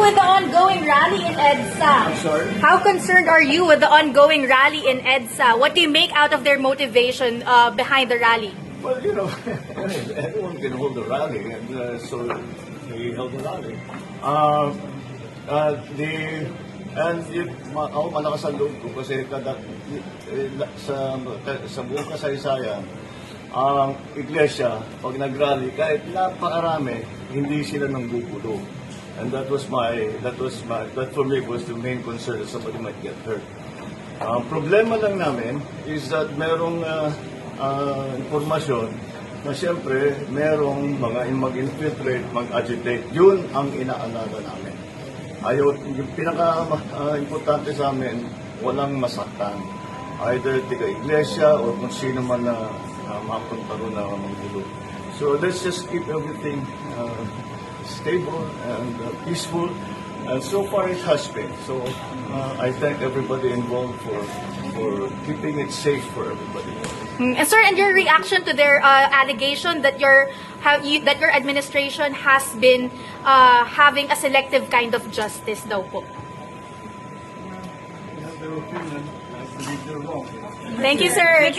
with the ongoing rally in EDSA? I'm sorry? How concerned are you with the ongoing rally in EDSA? What do you make out of their motivation behind the rally? Well, anyone can hold a rally, and so he held a rally. Ako malakas ang loob ko kasi sa buong kasaysayan, ang iglesia, pag nag-rally, kahit napakarami, hindi sila nang gugulo. And that for me was the main concern that somebody might get hurt. Ang problema lang namin is that merong informasyon na siyempre merong mga mag-infiltrate, mag-agitate. Yun ang inaalala namin. Yung pinaka-importante sa amin, walang masaktan. Either tiga-iglesia or kung sino man na mapunta ron na manggulo. So let's just keep everything stable and peaceful. And so far it has been. So I thank everybody involved for keeping it safe for everybody. Sir, and your reaction to their allegation that your administration has been having a selective kind of justice daw po? They have their opinion. I believe they're wrong. Thank you, sir.